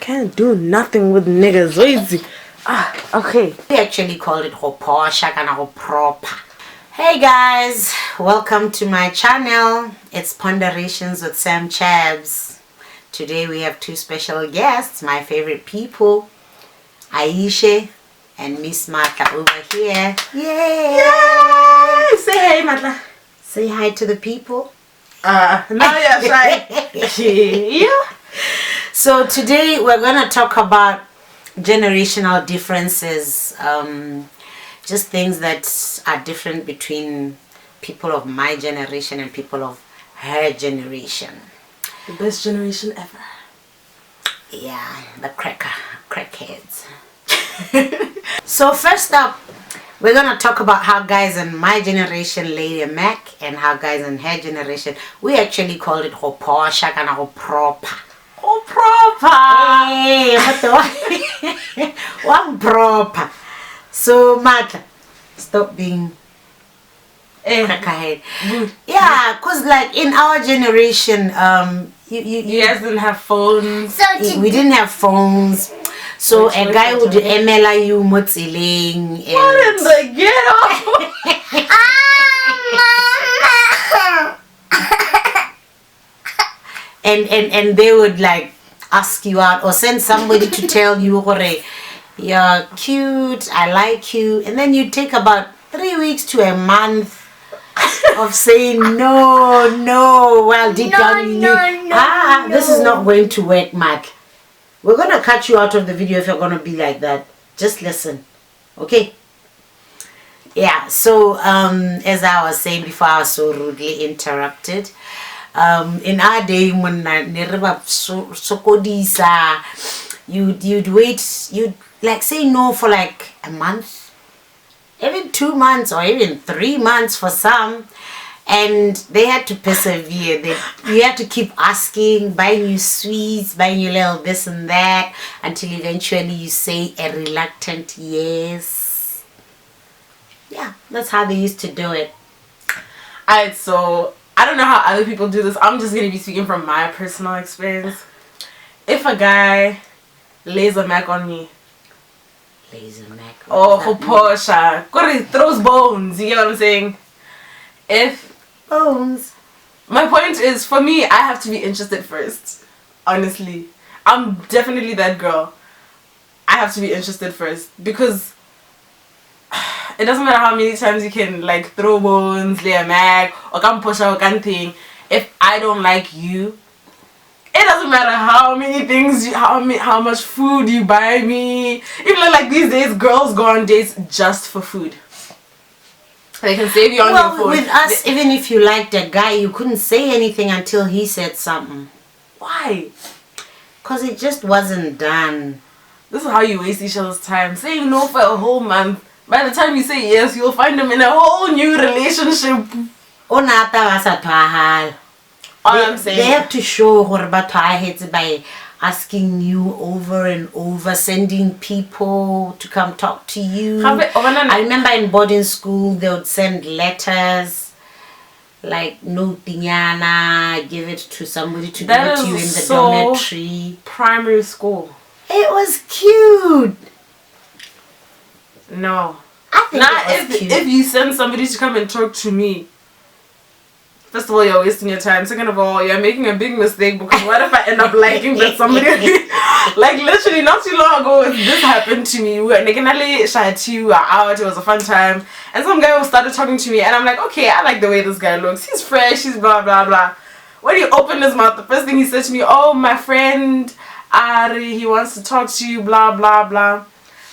Can't do nothing with niggas. Easy. Okay. We actually call it Hoposha kana Hopropa. Hey guys, welcome to my channel. It's Ponderations with Sam Chabs. Today we have two special guests, my favorite people, Aisha and Miss Matla over here. Yay! Yay! Say hey, Matla. Say hi to the people. No, yeah, shy. Yeah. So today we're going to talk about generational differences. Just things that are different between people of my generation and people of her generation. The best generation ever. Yeah, the crackheads. So first up, we're going to talk about how guys in my generation lay a Mac and how guys in her generation, we actually call it Hoposha kana Hopropa. Hopropa! Hey, what proper. So Matla, stop being crackerhead. Yeah, cause like in our generation, you guys didn't have phones. We didn't have phones. So a guy would email you motziling and what in the ghetto? and they would like ask you out or send somebody to tell you, you're cute, I like you, and then you take about 3 weeks to a month of saying no, well deep down you knew, this is not going to work, Matt. We're gonna cut you out of the video if you're gonna be like that. Just listen, okay? Yeah, so as I was saying before, I was so rudely interrupted. In our day, when you'd wait, you'd like say no for like a month, even 2 months or even 3 months for some, and they had to persevere. You had to keep asking, buying you sweets, buying you little this and that, until eventually you say a reluctant yes. Yeah, that's how they used to do it. Alright, so I don't know how other people do this. I'm just going to be speaking from my personal experience. If a guy lays a Mac on me, Hoposha, throws bones, you get what I'm saying? If bones. My point is, for me, I have to be interested first. Honestly, I'm definitely that girl. I have to be interested first, because it doesn't matter how many times you can like throw bones, lay a Mac, or come push out one thing. If I don't like you, it doesn't matter how many things, how much food you buy me. Even like these days, girls go on dates just for food. They can save you on your phone. With us, even if you liked a guy, you couldn't say anything until he said something. Why? Because it just wasn't done. This is how you waste each other's time. Saying no for a whole month. By the time you say yes, you'll find them in a whole new relationship. All I'm saying, they have to show by asking you over and over, sending people to come talk to you. I remember in boarding school, they would send letters, like no tinyana, give it to somebody to give it to you in the dormitory. Primary school. It was cute. No. I think it was cute. If you send somebody to come and talk to me, first of all, you're wasting your time. Second of all, you're making a big mistake, because what if I end up liking that somebody? Like literally not too long ago, this happened to me. We were out, it was a fun time, and some guy started talking to me, and I'm like, okay, I like the way this guy looks. He's fresh, he's blah blah blah. When he opened his mouth, the first thing he said to me, oh, my friend Ari, he wants to talk to you, blah blah blah.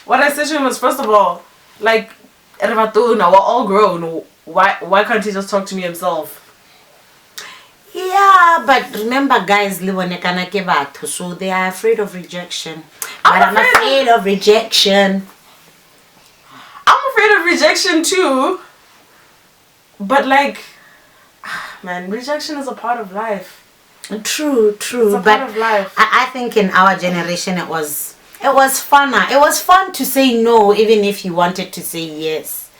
What I said to him was, first of all, like, we're all grown. Why can't he just talk to me himself? Yeah, but remember, guys live on a so they are afraid of rejection. I'm afraid of rejection. I'm afraid of rejection too. But like, man, rejection is a part of life. True. It's a part of life. I think in our generation it was funner. It was fun to say no, even if you wanted to say yes.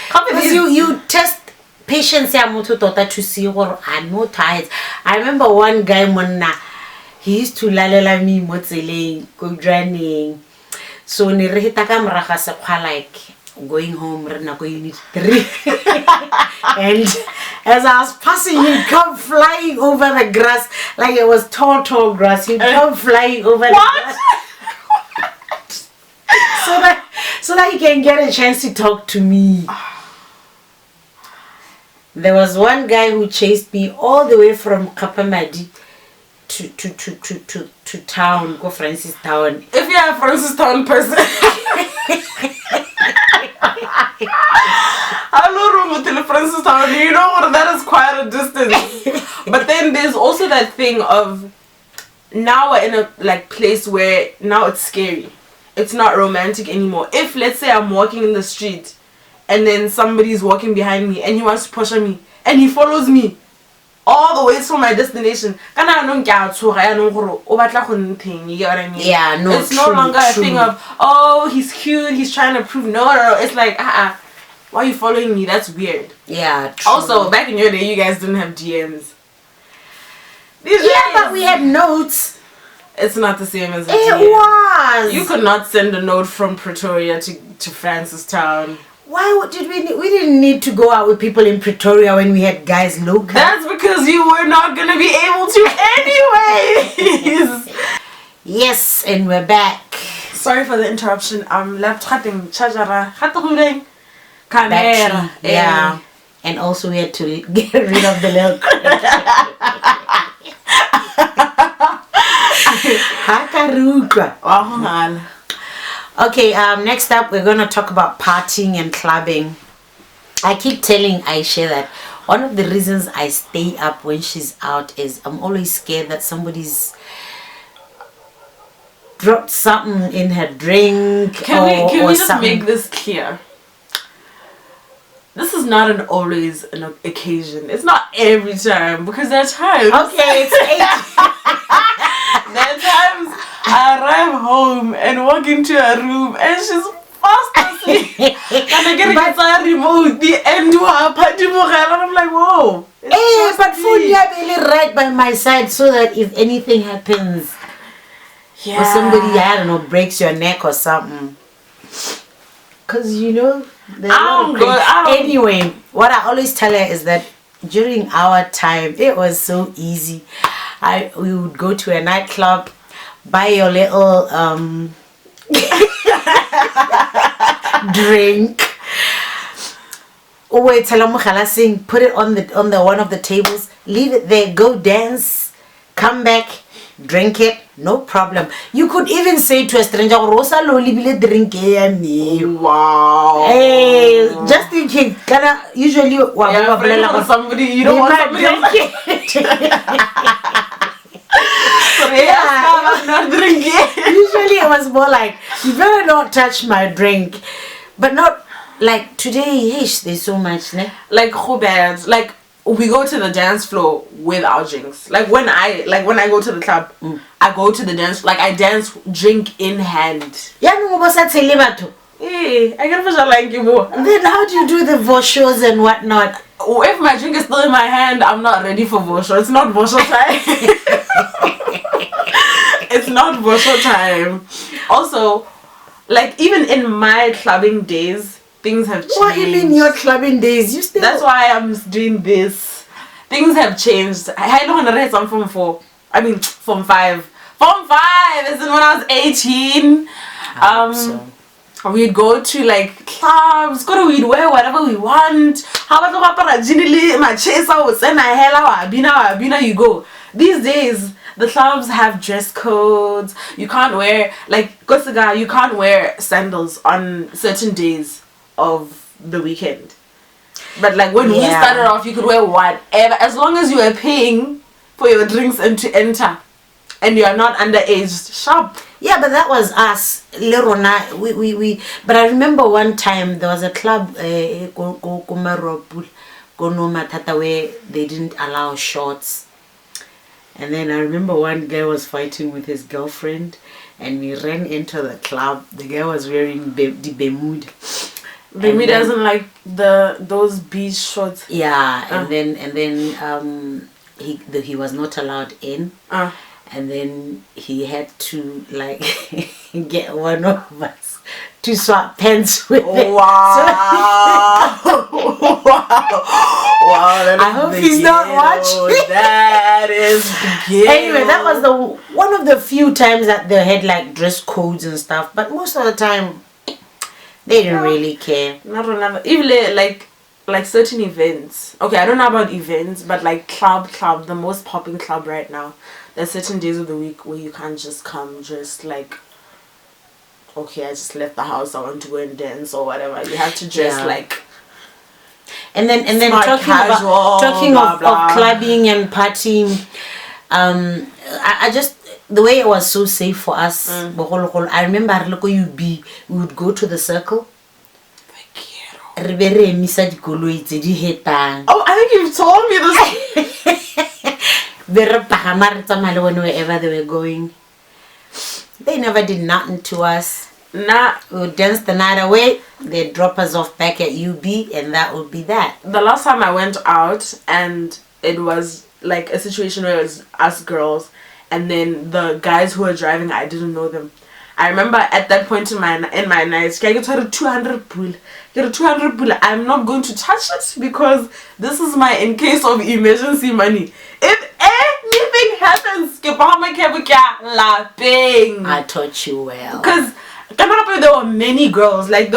Because you test patience ya motho tota to see or I'm not tired. I remember one guy he used to lalela me mo tseleng go draining. So ne re hita ka moraga sekgwa like going home re na go unit 3. And as I was passing, he'd come flying over the grass like it was tall grass. He'd come flying over the grass. so that he can get a chance to talk to me. There was one guy who chased me all the way from Kapamadi to town, go Francis Town. If you're a Francis Town person, I know room with Francis Town. You know what? That is quite a distance. But then there's also that thing of now we're in a like place where now it's scary. It's not romantic anymore. If let's say I'm walking in the street and then somebody's walking behind me and he wants to push on me and he follows me all the way to my destination. You get what I mean? Yeah, no. It's no longer a thing of, oh, he's cute, he's trying to prove. No. It's like, why are you following me? That's weird. Yeah, true. Also, back in your day, you guys didn't have DMs. But we had notes. It's not the same as a It DM. was. You could not send a note from Pretoria to Francistown. Why did we didn't need to go out with people in Pretoria when we had guys local? That's because you were not going to be able to anyways. Yes, and we're back. Sorry for the interruption. I'm left cutting charger. Battery, yeah. And also we had to get rid of the little Okay, next up we're going to talk about partying and clubbing. I keep telling Aisha that one of the reasons I stay up when she's out is I'm always scared that somebody's dropped something in her drink. Can we just something. make this clear? This is not always an occasion. It's not every time because there are times. Okay, it's 8. There are times I arrive home and walk into a room and she's fast asleep. And I get a remote, the end to her party, and I'm like, whoa. Hey, but phone really right by my side so that if anything happens, or somebody, I don't know, breaks your neck or something. Because, you know, anyway, what I always tell her is that during our time, it was so easy. We would go to a nightclub, buy your little drink. Wait, put it on the one of the tables, leave it there, go dance, come back, drink it, no problem. You could even say to a stranger, Rosa Loli bile drink me. Wow. Hey, just in case, usually somebody you don't want somebody else. Not drinking. Usually it was more like, you better not touch my drink, but not like today. There's so much, ne? Like who bad? Like we go to the dance floor with our drinks. Like when I go to the club, I go to the dance. Like I dance, drink in hand. Yeah, no, but that's Hey, I gotta push like you more. Then how do you do the voshos and whatnot? If my drink is still in my hand, I'm not ready for vosho. It's not vosho time. It's not vosho time. Also, like even in my clubbing days, things have changed. What do you mean your clubbing days? You still? That's why I'm doing this. Things have changed. I don't want to read some Form 4. I mean Form 5. Form 5 is when I was 18. We'd go to like clubs, we'd wear whatever we want. You go. These days the clubs have dress codes. You can't wear you can't wear sandals on certain days of the weekend. But like when we started off, you could wear whatever as long as you were paying for your drinks and to enter, and you are not underage. Shop. Yeah, but that was us. We. But I remember one time there was a club, where they didn't allow shorts. And then I remember one guy was fighting with his girlfriend, and we ran into the club. The guy was wearing the Bermuda. Bermuda doesn't like those beach shorts. Yeah, and then he was not allowed in. and then he had to like get one of us to swap pens with him. Wow. Wow, I hope he's not watching. That is ghetto. Anyway, that was one of the few times that they had like dress codes and stuff, but most of the time they didn't really care. Not another. Even like certain events. Okay, I don't know about events, but like club, the most popping club right now. There's certain days of the week where you can't just come just like, okay, I just left the house, I want to go and dance or whatever. You have to dress like. And then Smart, casual, talking blah, of blah. clubbing and partying, I just, the way it was so safe for us, I remember we would go to the circle. Oh, I think you've told me this. Wherever they were going. They never did nothing to us. Nah. We would dance the night away. They'd drop us off back at UB, and that would be that. The last time I went out, and it was like a situation where it was us girls, and then the guys who were driving, I didn't know them. I remember at that point in my nights, I get to 200 pool. I'm not going to touch it because this is my in case of emergency money. If anything happens, I taught you well. Because there were many girls. Like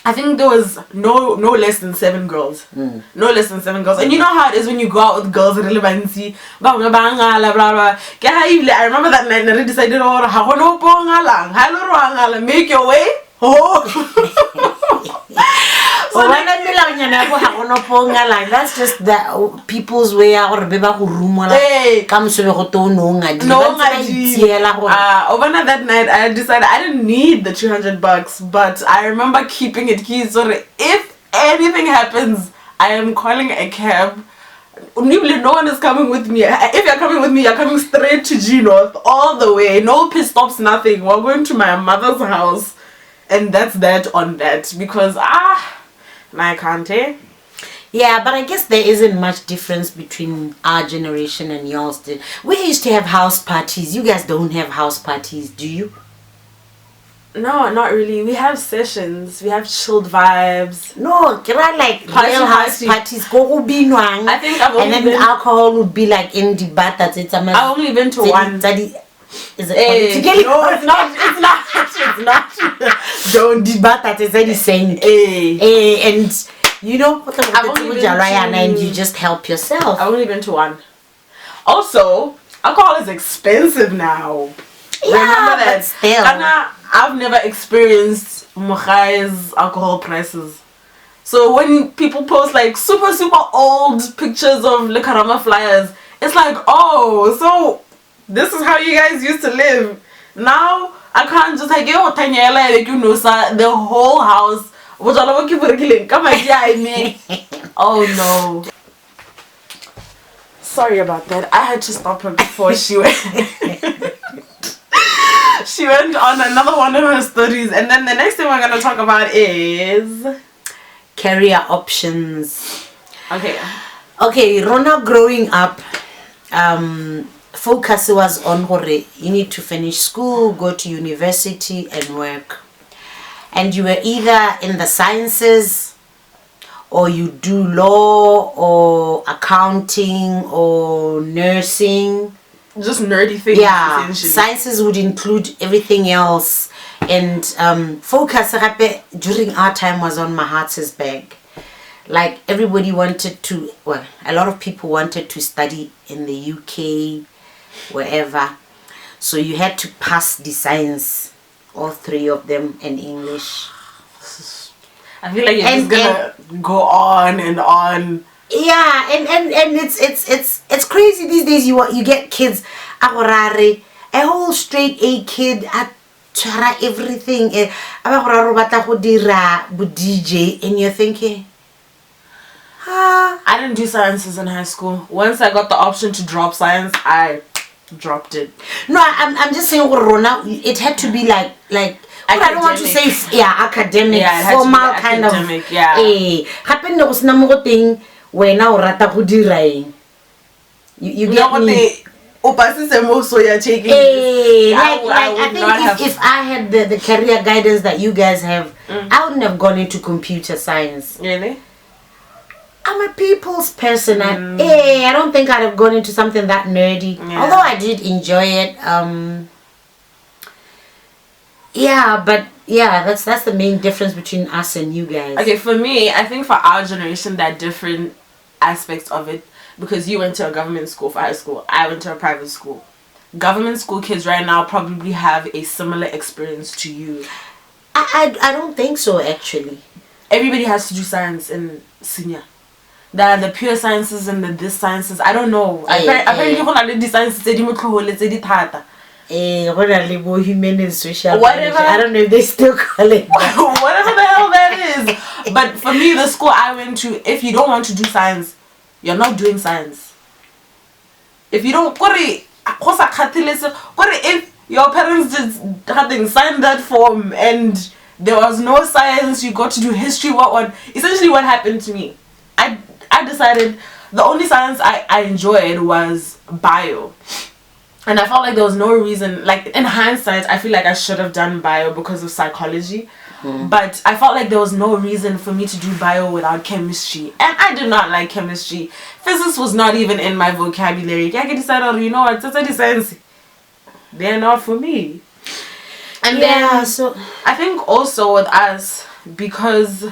I think there was no less than 7 girls. No less than 7 girls. And you know how it is when you go out with girls relevancy. I remember that night I decided, make your way. That's just that people's way out. Overnight that night I decided I didn't need the $200, but I remember keeping it keys so that if anything happens, I am calling a cab. No one is coming with me. If you're coming with me, you're coming straight to G North all the way. No pit stops, nothing. We're going to my mother's house, and that's that on that because I can't. Yeah, but I guess there isn't much difference between our generation and yours. We used to have house parties. You guys don't have house parties, do you? No, not really. We have sessions. We have chilled vibes. No, like real house parties. I think I've only and then been... the alcohol would be like in the bath. That's it. I've only been to one. Is it no, it's not. It's not. Don't debate that. It's any saying. And you know, and you just help yourself. I've only been to one. Also, alcohol is expensive now. Yeah, remember that? But still. I've never experienced Mukhai's alcohol prices. So when people post like super old pictures of Likarama flyers, it's like, oh, so this is how you guys used to live. Now I can't just like the whole house. Oh no. Sorry about that. I had to stop her before she went. She went on another one of her stories, and then the next thing we're gonna talk about is career options. Okay, Rona growing up, focus was on you need to finish school, go to university and work. And you were either in the sciences, or you do law, or accounting, or nursing. Just nerdy things. Yeah, sciences would include everything else. And focus during our time was on Mahats's bag. Like everybody wanted to, well, a lot of people wanted to study in the UK, wherever. So you had to pass the science, all 3 of them, in English. I feel like you're just gonna go on and on. Yeah, and it's crazy these days. You get kids, a whole straight A kid at everything, DJ, and you're thinking, I didn't do sciences in high school. Once I got the option to drop science, I dropped it. No, I'm just saying, Rona, it had to be like I don't want to say academic, formal kind of. Happen there was no thing when now rata go dira. You get me? so you're taking Hey, this. I think if I had the career guidance that you guys have, I wouldn't have gone into computer science. Really? I'm a people's person. I don't think I'd have gone into something that nerdy. Yeah. Although I did enjoy it. That's the main difference between us and you guys. Okay, for me, I think for our generation, there are different aspects of it. Because you went to a government school for high school. I went to a private school. Government school kids right now probably have a similar experience to you. I don't think so, actually. Everybody has to do science in senior. There are the pure sciences and the this sciences. I don't know. Apparently, the sciences Human and social. Whatever. I don't know if they still call it that. Whatever the hell that is. But for me, the school I went to, if you don't want to do science, you're not doing science. If you don't, if your parents hadn't signed that form and there was no science, you got to do history, what? Essentially what happened to me, I decided the only science I enjoyed was bio. And I felt like there was no reason, like in hindsight, I feel like I should have done bio because of psychology. But I felt like there was no reason for me to do bio without chemistry. And I did not like chemistry. Physics was not even in my vocabulary. I decided, you know what, that's science. They're not for me. And then, so I think also with us, because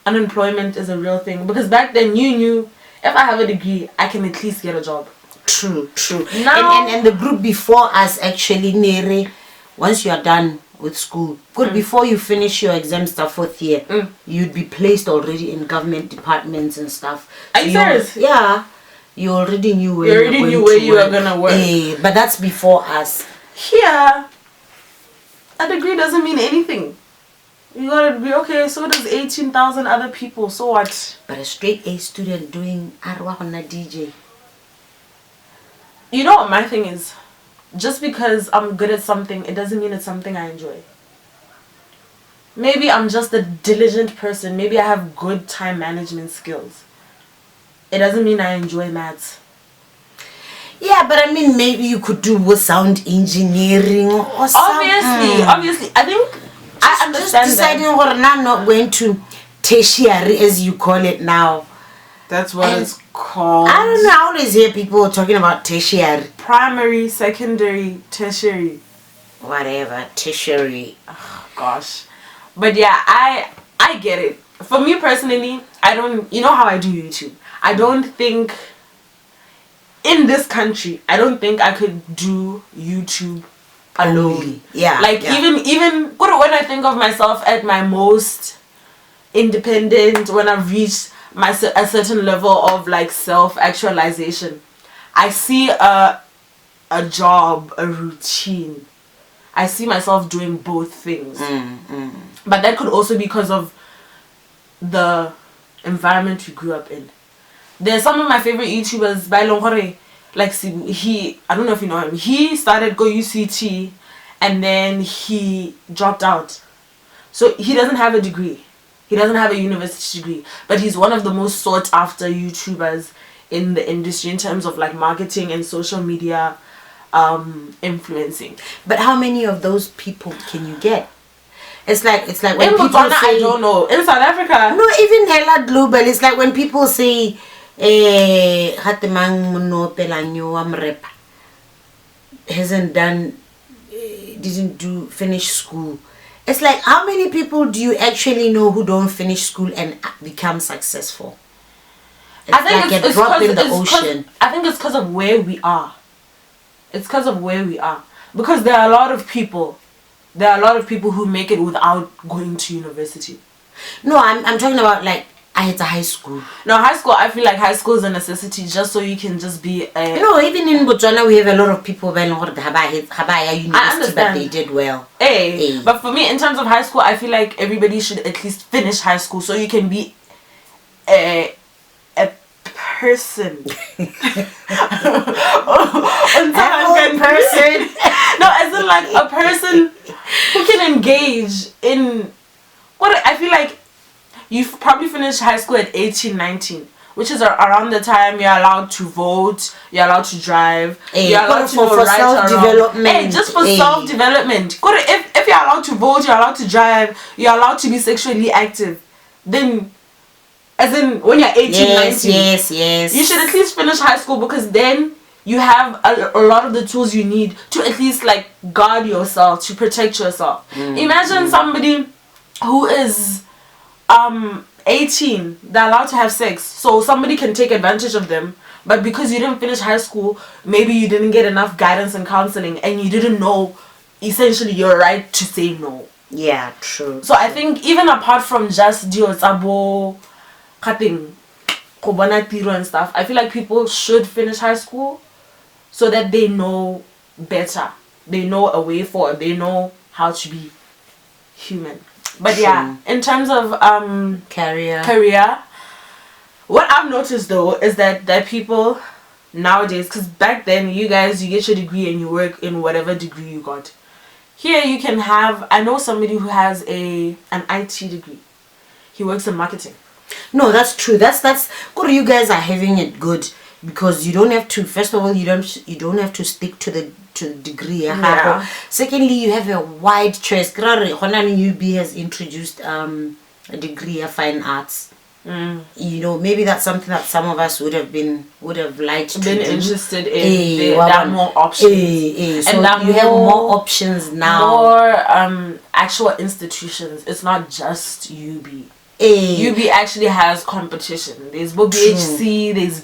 unemployment is a real thing. Because back then you knew, if I have a degree, I can at least get a job. True. Now, And the group before us actually, Nere, once you are done with school, before you finish your exam stuff 4th year, you'd be placed already in government departments and stuff. Are you serious? Yeah. You already knew where you were gonna work. But that's before us. Here, a degree doesn't mean anything. You gotta be okay, so does 18,000 other people, so what? But a straight A student doing Arwa on a DJ. You know what my thing is? Just because I'm good at something, it doesn't mean it's something I enjoy. Maybe I'm just a diligent person. Maybe I have good time management skills. It doesn't mean I enjoy maths. Yeah, but I mean, maybe you could do with sound engineering or something. Obviously. I think I understand just deciding that. I'm not going to tertiary, as you call it now. That's what it's called. I don't know. I always hear people talking about tertiary. Primary, secondary, tertiary. Whatever, tertiary. Oh, gosh. But yeah, I get it. For me personally, I don't, you know how I do YouTube. I don't think, in this country, I don't think I could do YouTube alone. Yeah. Even when I think of myself at my most independent, when I've reached a certain level of like self-actualization, I see a job, a routine. I see myself doing both things. But that could also be because of the environment we grew up in. There's some of my favorite YouTubers, like I don't know if you know him. He started Go UCT and then he dropped out. So he doesn't have a degree. He doesn't have a university degree, but he's one of the most sought after YouTubers in the industry in terms of like marketing and social media influencing. But how many of those people can you get? It's like when in people Botswana, say, I don't know. In South Africa, no, even hella global. It's like when people say didn't finish school. It's like, how many people do you actually know who don't finish school and become successful? It's like a drop in the ocean. I think it's because of where we are. It's because of where we are. Because there are a lot of people who make it without going to university. No, I'm talking about like it's a high school. No, high school, I feel like high school is a necessity just so you can just be a... No, even in Botswana we have a lot of people who university, but they did well. But for me, in terms of high school, I feel like everybody should at least finish high school so you can be a person. A person. No, as in like a person who can engage in what I feel like. You've probably finished high school at 18, 19. which is around the time you're allowed to vote, you're allowed to drive, you're allowed to know for right or wrong. self-development. Hey, just for self-development. If you're allowed to vote, you're allowed to drive, you're allowed to be sexually active, then, as in when you're 18, 19, yes, you should at least finish high school, because then you have a lot of the tools you need to at least like guard yourself, to protect yourself. Imagine somebody who is 18, they're allowed to have sex, so somebody can take advantage of them, but because you didn't finish high school, maybe you didn't get enough guidance and counseling, and you didn't know essentially your right to say no. Yeah, true. So I think even apart from just diosabo cutting and stuff, I feel like people should finish high school so that they know better, they know a way forward, they know how to be human. But yeah, in terms of career, what I've noticed though is that people nowadays, because back then you get your degree and you work in whatever degree you got. Here you can have, I know somebody who has an IT degree. He works in marketing. No, that's true. That's good. You guys are having it good, because you don't have to. First of all, you don't have to stick to the degree. Yeah. Secondly, you have a wide choice. UB has introduced a degree of fine arts. You know, maybe that's something that some of us would have liked to been do. interested in. There are more options, so and you have more options now. More actual institutions. It's not just UB. UB actually has competition. There's BHC, there's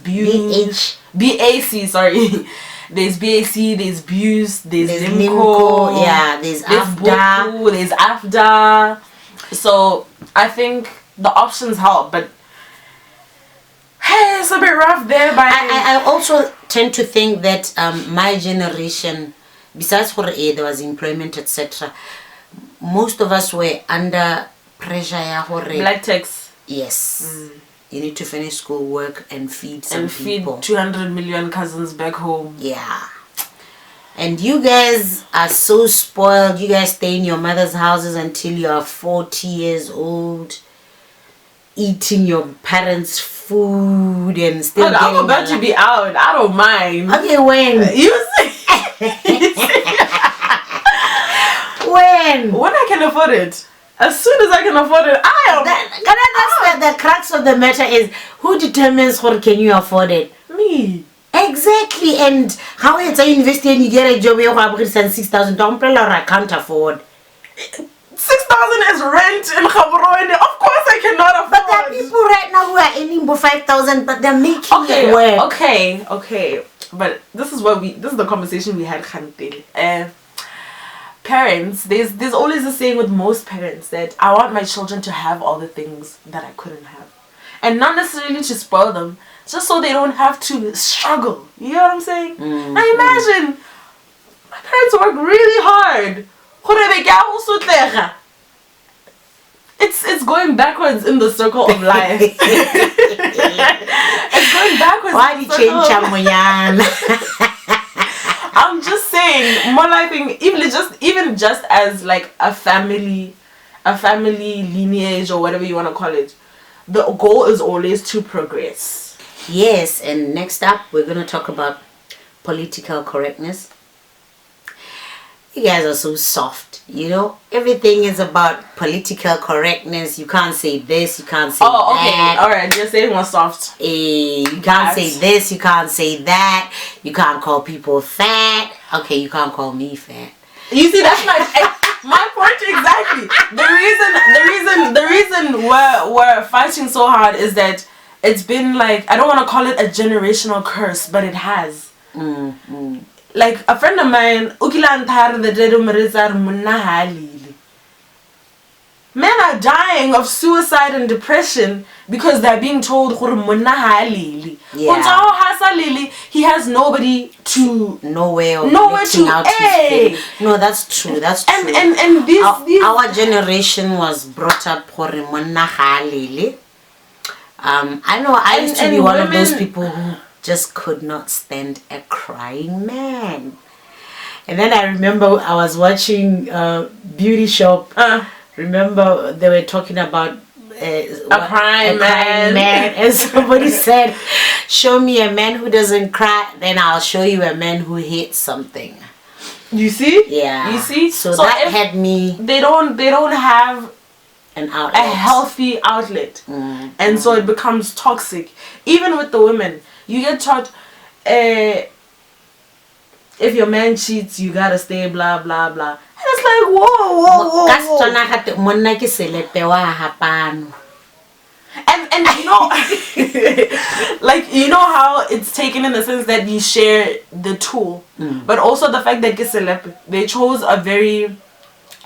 BAC, sorry. There's BAC, there's BUS, there's LIMCO, yeah, there's AFDA. There's AFDA. So I think the options help, but hey, it's a bit rough there. But I also tend to think that my generation, besides for there was employment, etc., most of us were under pressure. Black tax. Yes. You need to finish school, work, and feed some people. Feed 200 million cousins back home. Yeah. And you guys are so spoiled. You guys stay in your mother's houses until you are 40 years old, eating your parents' food and still getting... I'm about to be out. I don't mind. Okay, when? You see? When I can afford it. As soon as I can afford it, I am. That's the crux of the matter is, who determines what can you afford it? Me. Exactly. And how it's a university and you get a job, you have 6,000, don't or I can't afford. 6,000 is rent in Gaborone. Of course I cannot afford. But there are people right now who are earning 5,000, but they're making it work. Okay. But this is the conversation we had, Khante. Parents, there's always a saying with most parents that I want my children to have all the things that I couldn't have, and not necessarily to spoil them, just so they don't have to struggle. You know what I'm saying? Now imagine my parents work really hard. It's going backwards in the circle of life. It's going backwards. Why did you change? I'm just saying, more like even just as like a family lineage or whatever you want to call it, the goal is always to progress. Yes, and next up we're going to talk about political correctness. You guys are so soft, you know. Everything is about political correctness. You can't say this, you can't say that. Oh, okay, alright, you're saying we're soft. You can't say this, you can't say that. You can't call people fat. Okay, you can't call me fat. You see, that's my point exactly. The reason we're fighting so hard is that it's been like, I don't want to call it a generational curse, but it has. Like a friend of mine, men are dying of suicide and depression because they're being told he has nobody to nowhere to out his no, that's true. And our generation was brought up I know I used to be one of those people who just could not stand a crying man. And then I remember I was watching Beauty Shop. Remember they were talking about a crying man. And somebody said, show me a man who doesn't cry, then I'll show you a man who hates something. You see? Yeah. You see? So that had me. They don't have an outlet. A healthy outlet. And so it becomes toxic. Even with the women, you get taught, if your man cheats, you gotta stay, blah blah blah. And it's like, whoa. And you know, like, you know how it's taken in the sense that you share the tool, but also the fact that they chose a very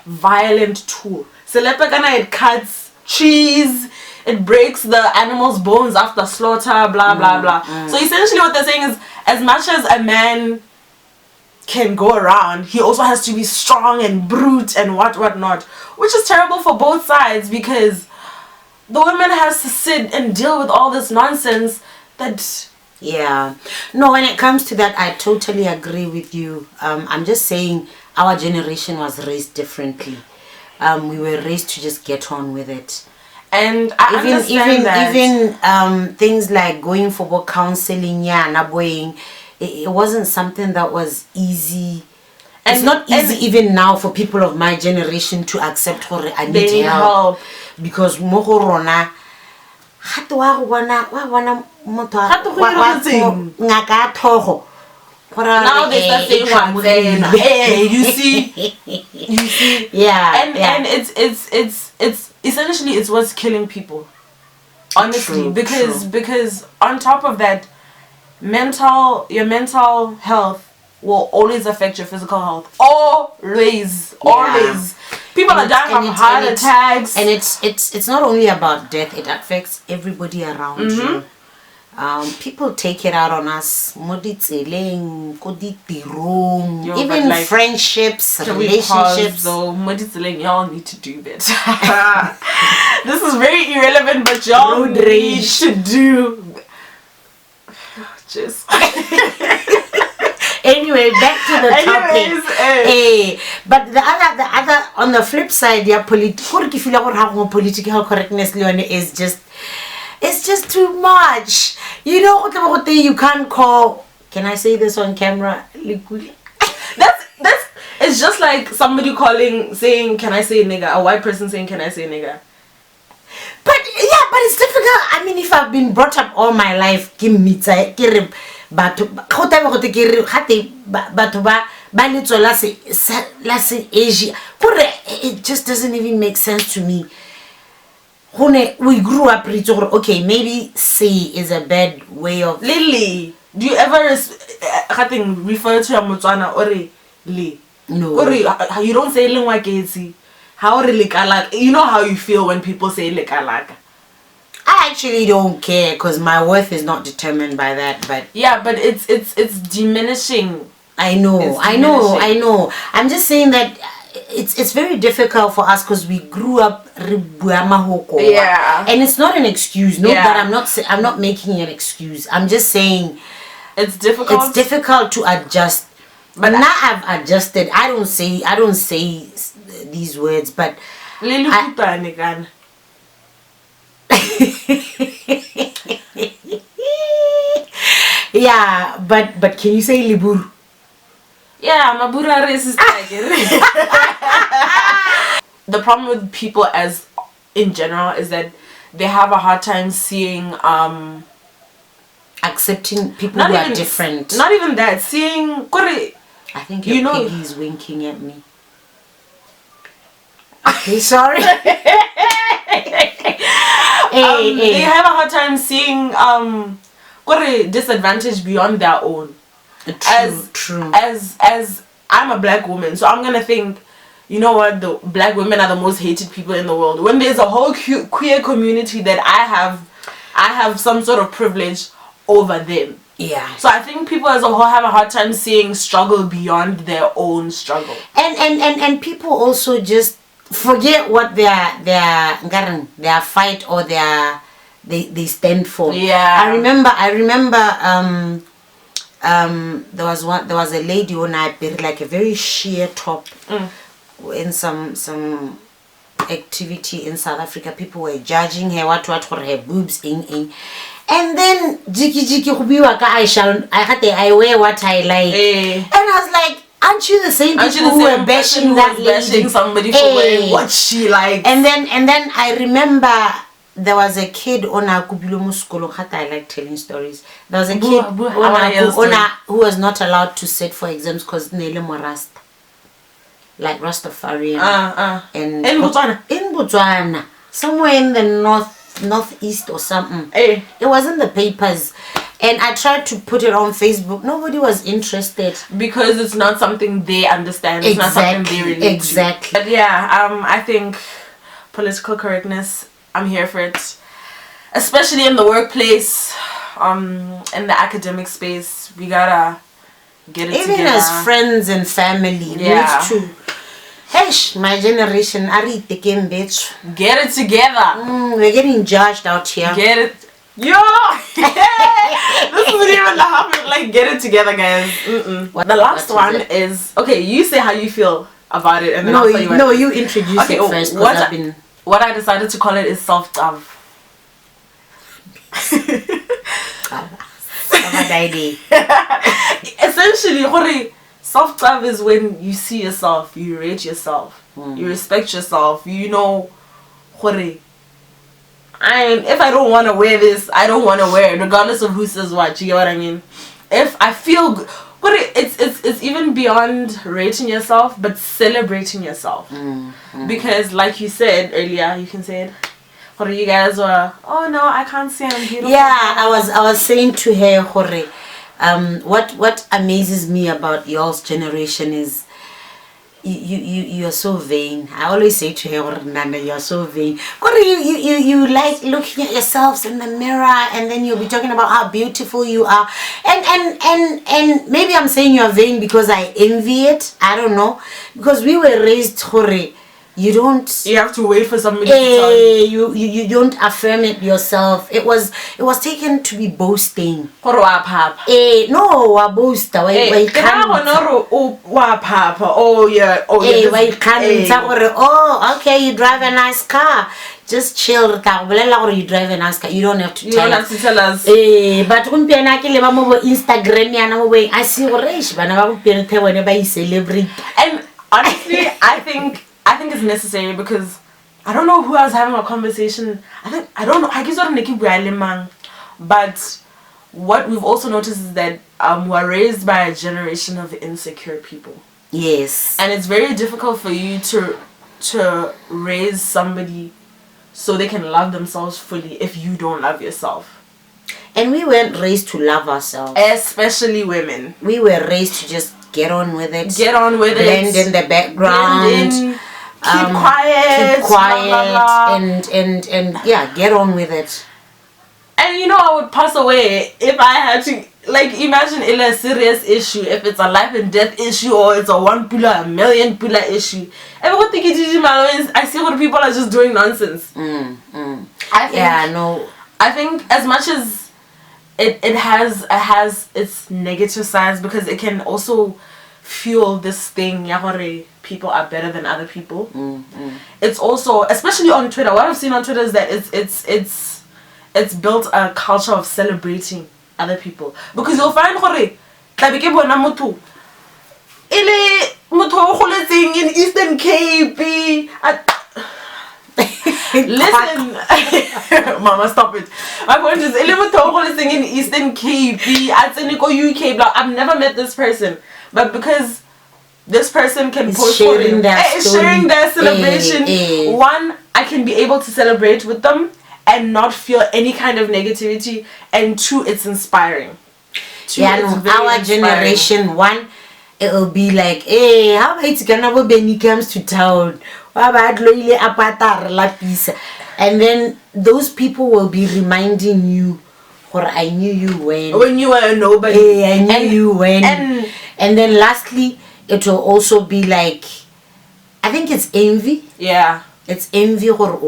violent tool. It cuts trees, it breaks the animal's bones after slaughter, blah blah blah. So essentially what they're saying is, as much as a man can go around, he also has to be strong and brute and whatnot, which is terrible for both sides, because the woman has to sit and deal with all this nonsense that... Yeah. No, when it comes to that, I totally agree with you. I'm just saying our generation was raised differently. We were raised to just get on with it. And I understand that. Even things like going for work counseling, it wasn't something that was easy. It's not easy even now for people of my generation to accept I need help. Because now they start saying hey, you see. Yeah. And it's essentially it's what's killing people, honestly. Because on top of that, your mental health will always affect your physical health. Always. People are dying from heart attacks. And it's not only about death, it affects everybody around you. People take it out on us. Even friendships, relationships. Y'all need to do that. This is very irrelevant, but y'all need to do. Just. Anyway, back to the topic. But the other on the flip side, political correctness is just, it's just too much. You know, you can't call. Can I say this on camera? That's it's just like somebody saying, can I say nigga? A white person saying, can I say nigga? But it's difficult. I mean, if I've been brought up all my life, it just doesn't even make sense to me. We grew up okay, maybe say is a bad way of Lily. Do you ever refer to your Motswana or Li? No. Or you don't say lengwa kesi. How you know how you feel when people say lekalaka? I actually don't care because my worth is not determined by that, but yeah, but it's diminishing. I know. I'm just saying that it's very difficult for us because we grew up and it's not an excuse. That I'm not making an excuse. I'm just saying it's difficult. It's difficult to adjust. But now I've adjusted. I don't say these words, but yeah, but can you say libur? Yeah, mabura racist. The problem with people as in general is that they have a hard time seeing accepting people who are different. Not even that, seeing I think your piggy is winking at me. Okay, sorry. They have a hard time seeing disadvantage beyond their own. True. As I'm a black woman, so I'm gonna think, you know what, the black women are the most hated people in the world. When there's a whole queer community that I have some sort of privilege over them. Yeah. So I think people as a whole have a hard time seeing struggle beyond their own struggle. And people also just forget what their fight or they stand for. Yeah. I remember there was a lady who I like a very sheer top in some activity in South Africa. People were judging her, what for her boobs, and then jiki I wear what I like, and I was like, aren't you the same people who were bashing that lady? Bashing somebody for wearing what she likes. And then I remember there was a kid on a Kubilomo school. I like telling stories. There was a kid who was not allowed to sit for exams because Nele Morasta. Like Rastafarian. And in Botswana. In Botswana. Somewhere in the northeast or something. Hey. It was in the papers. And I tried to put it on Facebook. Nobody was interested. Because it's not something they understand. It's not something they relate to. But yeah, I think political correctness, I'm here for it. Especially in the workplace, in the academic space, we gotta get it together. Even as friends and family, yeah. Need to. Hesh, my generation, Ari taking bitch. Get it together. We're getting judged out here. Get it. Yo! This isn't even the half of like get it together, guys. The last one is okay. You say how you feel about it, and then I'll tell you. No, you introduce it first. What I decided to call it is self-love. Essentially, self-love is when you see yourself, you rate yourself, you respect yourself. You know, if I don't want to wear this, I don't want to wear it, regardless of who says what. You get what I mean? If I feel good, it's even beyond rating yourself, but celebrating yourself. Because, like you said earlier, you can say it. Or you guys were, oh no, I can't say I'm beautiful. Yeah, I was saying to her, what amazes me about y'all's generation is you are so vain. I always say to her, Nana, you're so vain. You like looking at yourselves in the mirror, and then you'll be talking about how beautiful you are. And maybe I'm saying you're vain because I envy it. I don't know. Because we were raised, you have to wait for somebody to tell you. You don't affirm it yourself. It was taken to be boasting. No, wa boaster. Oh yeah. Oh, okay, you drive a nice car. Just chill. You drive a nice car. You don't have to tell us. But Instagram, I see whenever you celebrate. And honestly, I think it's necessary because I don't know who I was having a conversation. I don't know. I guess but what we've also noticed is that we're raised by a generation of insecure people. Yes. And it's very difficult for you to raise somebody so they can love themselves fully if you don't love yourself. And we weren't raised to love ourselves. Especially women. We were raised to just get on with it. Blend in the background. Keep quiet. Blah, blah, blah. And yeah, get on with it. And you know, I would pass away if I had to, like, imagine it's a serious issue, if it's a life and death issue or it's a 1 pula, a million pula issue. Everyone think I see what people are just doing nonsense. I think as much as it has its negative sides, because it can also fuel this thing, people are better than other people. It's also, especially on Twitter, what I've seen on Twitter is that it's built a culture of celebrating other people, because you'll find in Eastern Cape. Listen, Mama, stop it. My point is, in Eastern Cape, UK, blah. I've never met this person, but because this person can post sharing their celebration, one, I can be able to celebrate with them and not feel any kind of negativity, and two, it's inspiring. Our generation, one, it will be like, hey, how about it's gonna go when he comes to town? And then those people will be reminding you, or I knew you when you were a nobody. Hey, I knew you when. And then lastly, it will also be like, I think it's envy. Yeah. It's envy or but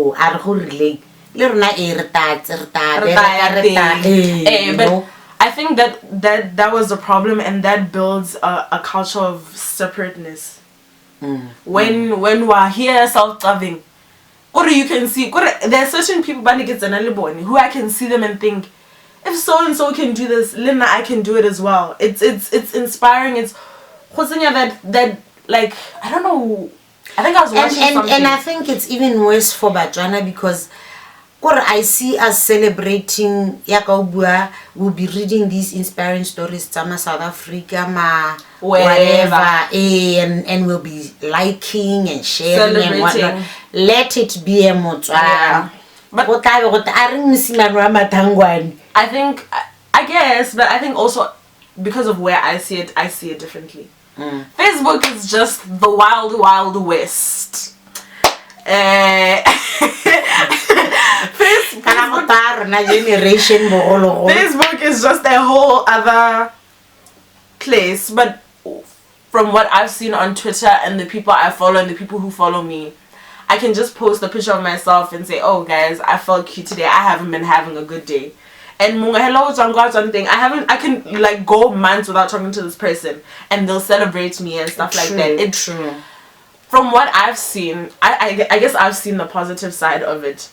I think that was the problem, and that builds a culture of separateness. When we're here self-loving, Or you can see, there are certain people who I can see them and think, if so and so can do this, Lina, I can do it as well. It's inspiring. It's that like, I don't know. I think I was watching something. And I think it's even worse for Batswana because I see us celebrating Yakobua. We'll be reading these inspiring stories Tama South Africa whatever and we'll be liking and sharing and whatnot. Let it be a Motswana. But I think, I guess, but I think also because of where I see it differently. Facebook is just the wild, wild west. Facebook is just a whole other place. But from what I've seen on Twitter and the people I follow and the people who follow me, I can just post a picture of myself and say, oh guys, I felt cute today. I haven't been having a good day. And I can like go months without talking to this person and they'll celebrate me and stuff like that. It's true. From what I've seen, I guess I've seen the positive side of it.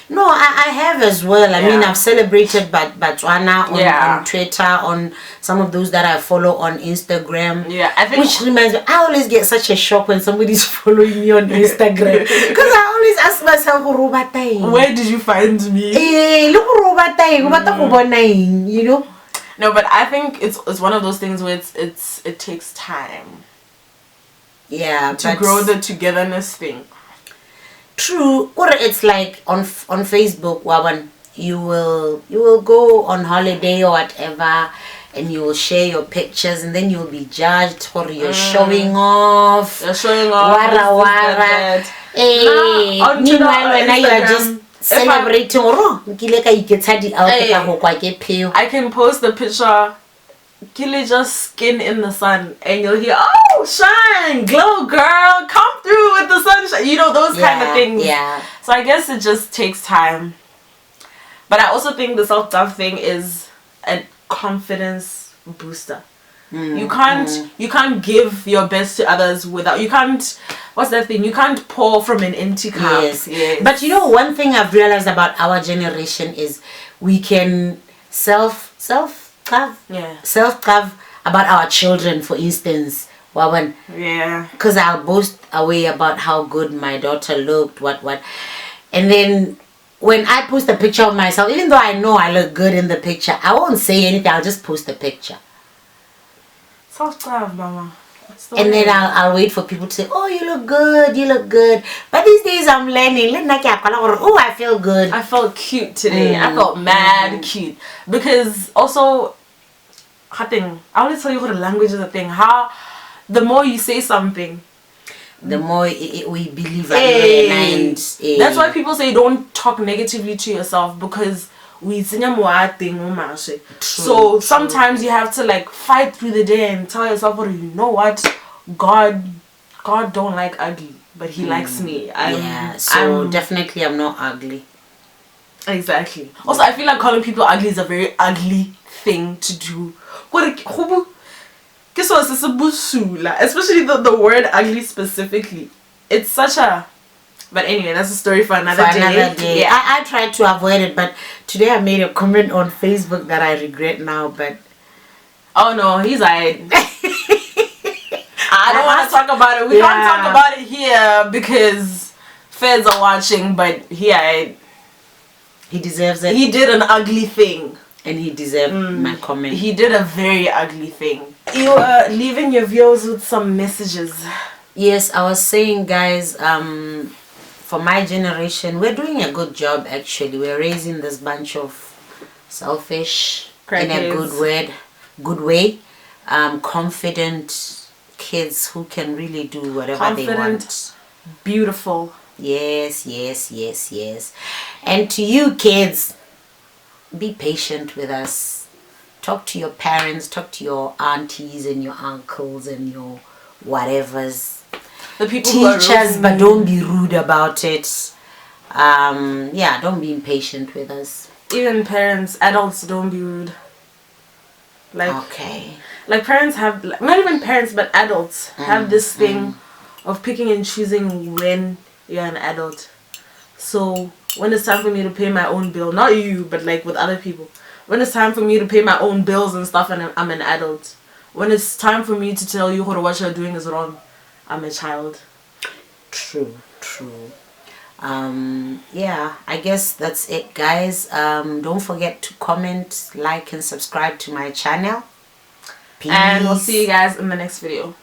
No, I have as well. I mean, I've celebrated Batswana on Twitter, on some of those that I follow on Instagram. Yeah, I think. Which reminds me, I always get such a shock when somebody's following me on Instagram because I always ask myself, where did you find me? You know. No, but I think it's one of those things where it takes time. Yeah, to grow the togetherness thing. True. Or it's like on Facebook, Wawan, you will go on holiday or whatever, and you will share your pictures, and then you'll be judged or you're showing off. You're showing off. Wara. Meanwhile, when you are just celebrating, I can post the picture. Just skin in the sun and you'll hear, oh, shine, glow, girl, come through with the sunshine, you know, those kind of things. Yeah. So I guess it just takes time. But I also think the self-doubt thing is a confidence booster. You can't give your best to others without, you can't pour from an empty cup. Yes. But you know, one thing I've realized about our generation is we can self-love about our children, for instance. Because I'll boast away about how good my daughter looked, what. And then when I post a picture of myself, even though I know I look good in the picture, I won't say anything, I'll just post a picture. Self-love, mama. And then I'll wait for people to say, oh, you look good. But these days I'm learning. Oh, I feel good. I felt cute today. I felt mad cute. Because also, I want to tell you what the language is a thing. How the more you say something, the more we believe it. That's why people say don't talk negatively to yourself, because so sometimes you have to like fight through the day and tell yourself, well, you know what, God don't like ugly, but he likes me. So definitely I'm not ugly. Exactly. Also, I feel like calling people ugly is a very ugly thing to do. Especially the word ugly specifically. It's such a... But anyway, that's a story for another day. Yeah. I tried to avoid it, but today I made a comment on Facebook that I regret now, but... Oh no, he's I don't want to talk about it. We can't talk about it here because feds are watching, but he deserves it. He did an ugly thing. And he deserved my comment. He did a very ugly thing. You are leaving your viewers with some messages. Yes, I was saying, guys, for my generation, we're doing a good job actually. We're raising this bunch of selfish, in a good way, confident kids who can really do whatever they want. Beautiful. Yes. And to you kids, be patient with us. Talk to your parents, talk to your aunties and your uncles and your whatevers. The people teach us, but don't be rude about it. Don't be impatient with us. Even parents, adults, don't be rude. Like parents have, not even parents, but adults have this thing of picking and choosing when you're an adult. So when it's time for me to pay my own bill, not you, but like with other people, when it's time for me to pay my own bills and stuff, and I'm an adult, when it's time for me to tell you what you're doing is wrong, I'm a child. True. Yeah, I guess that's it, guys. Don't forget to comment, like, and subscribe to my channel. Peace. And we'll see you guys in the next video.